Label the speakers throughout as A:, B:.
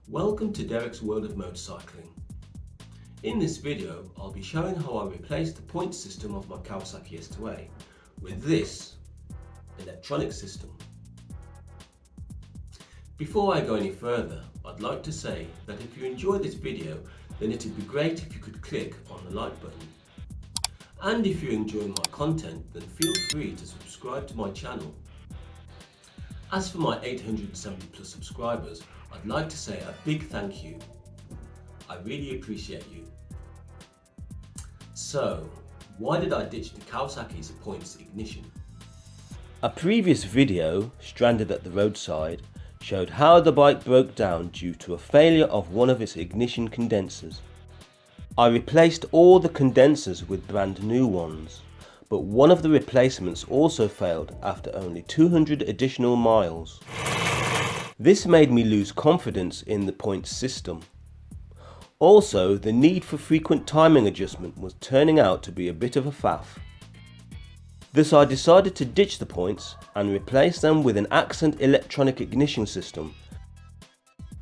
A: Welcome to Derek's World of Motorcycling. In this video, I'll be showing how I replaced the point system of my Kawasaki S2A with this electronic system. Before I go any further, I'd like to say that if you enjoy this video, then it would be great if you could click on the like button. And if you're enjoying my content, then feel free to subscribe to my channel. As for my 870 plus subscribers, I'd like to say a big thank you. I really appreciate you. So, why did I ditch the Kawasaki's points ignition?
B: A previous video, stranded at the roadside, showed how the bike broke down due to a failure of one of its ignition condensers. I replaced all the condensers with brand new ones, but one of the replacements also failed after only 200 additional miles. This made me lose confidence in the points system. Also, the need for frequent timing adjustment was turning out to be a bit of a faff. Thus I decided to ditch the points and replace them with an Accent electronic ignition system.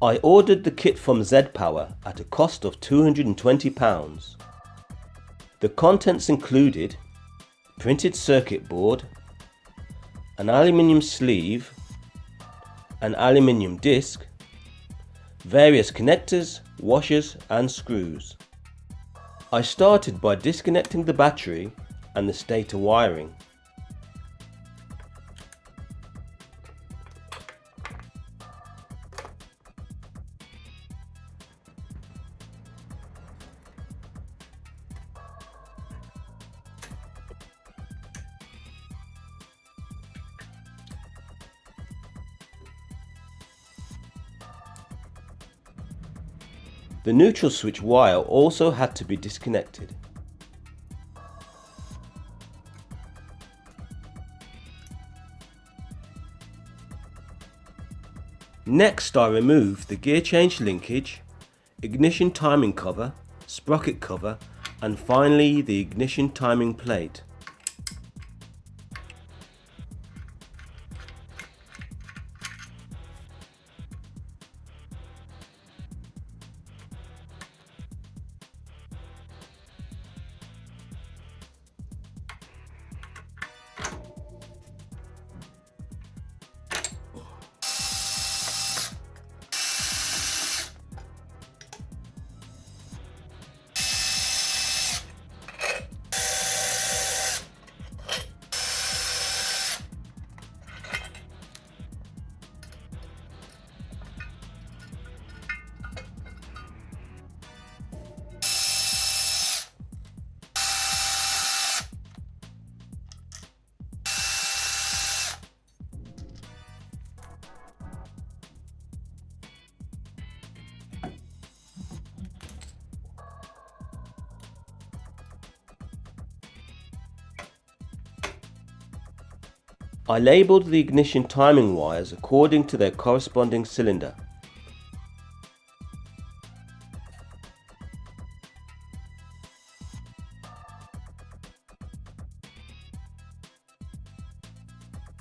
B: I ordered the kit from Z-Power at a cost of £220. The contents included printed circuit board, an aluminium sleeve, an aluminium disc, various connectors, washers and screws. I started by disconnecting the battery and the stator wiring. The neutral switch wire also had to be disconnected. Next I removed the gear change linkage, ignition timing cover, sprocket cover and finally the ignition timing plate. I labelled the ignition timing wires according to their corresponding cylinder.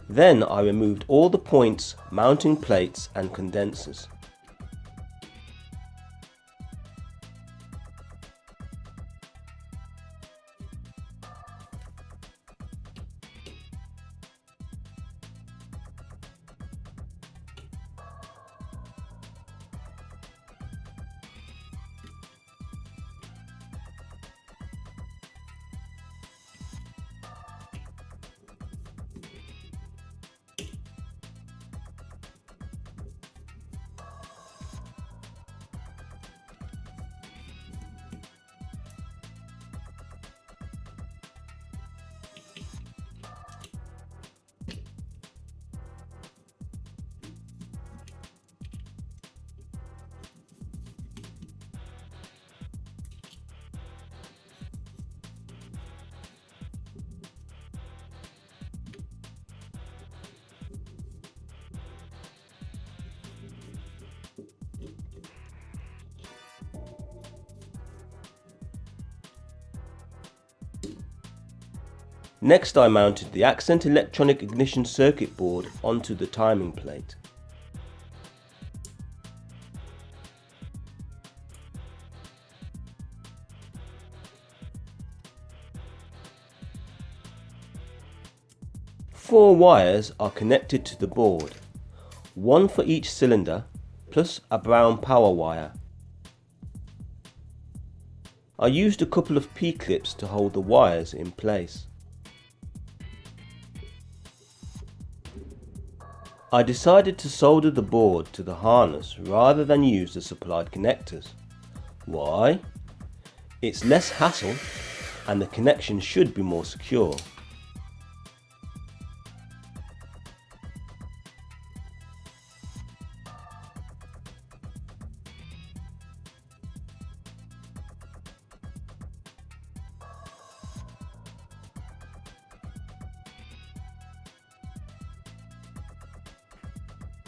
B: Then I removed all the points, mounting plates and condensers. Next I mounted the Accent electronic ignition circuit board onto the timing plate. 4 wires are connected to the board, one for each cylinder plus a brown power wire. I used a couple of P-clips to hold the wires in place. I decided to solder the board to the harness rather than use the supplied connectors. Why? It's less hassle and the connection should be more secure.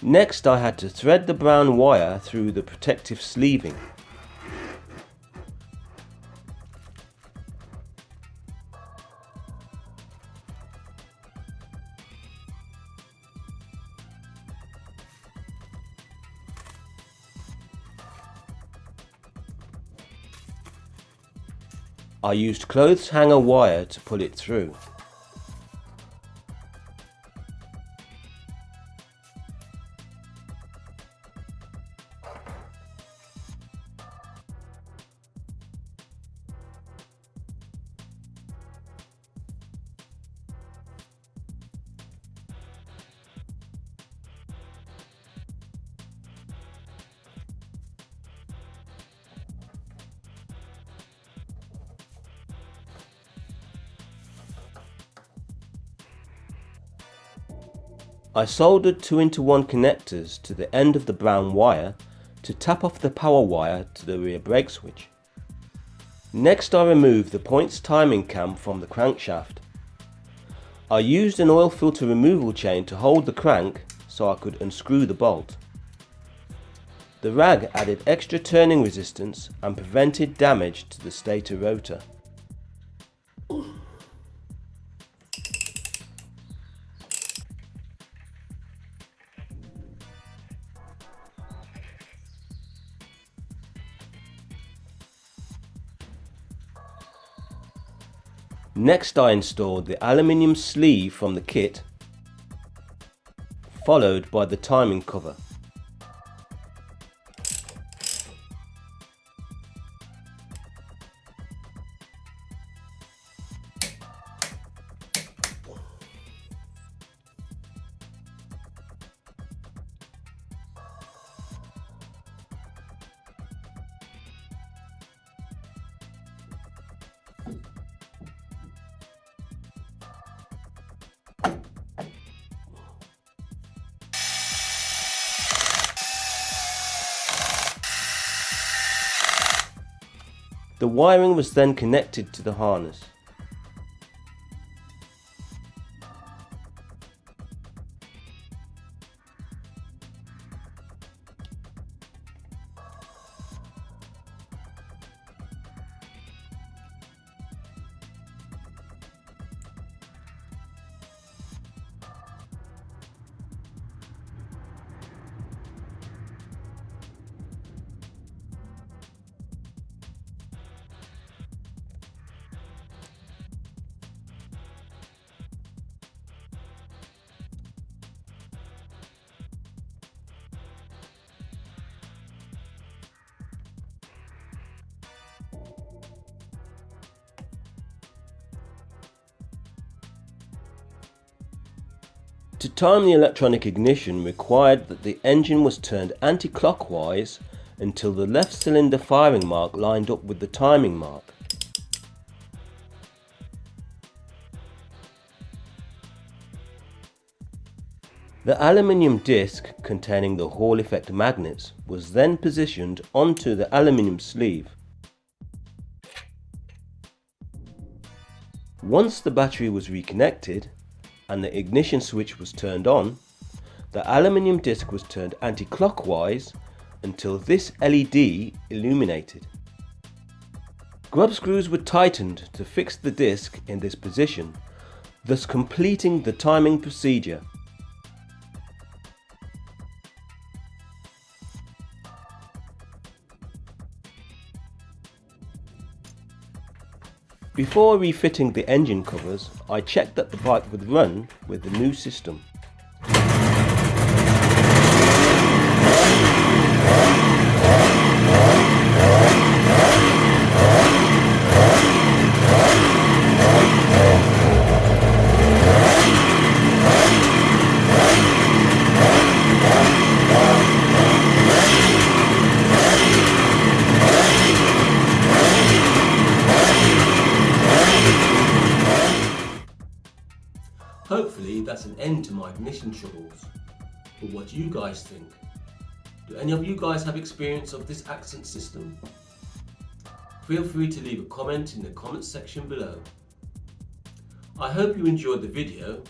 B: Next I had to thread the brown wire through the protective sleeving. I used clothes hanger wire to pull it through. I soldered 2-in-1 connectors to the end of the brown wire to tap off the power wire to the rear brake switch. Next I removed the points timing cam from the crankshaft. I used an oil filter removal chain to hold the crank so I could unscrew the bolt. The rag added extra turning resistance and prevented damage to the stator rotor. Next I installed the aluminium sleeve from the kit, followed by the timing cover. The wiring was then connected to the harness. To time the electronic ignition required that the engine was turned anti-clockwise until the left cylinder firing mark lined up with the timing mark. The aluminium disc containing the Hall effect magnets was then positioned onto the aluminium sleeve. Once the battery was reconnected and the ignition switch was turned on, the aluminium disc was turned anti-clockwise until this LED illuminated. Grub screws were tightened to fix the disc in this position, thus completing the timing procedure. Before refitting the engine covers, I checked that the bike would run with the new system.
A: Hopefully that's an end to my ignition troubles. But what do you guys think? Do any of you guys have experience of this accent system? Feel free to leave a comment in the comments section below. I hope you enjoyed the video.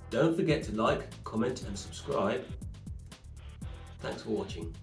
A: Don't forget to like, comment and subscribe. Thanks for watching.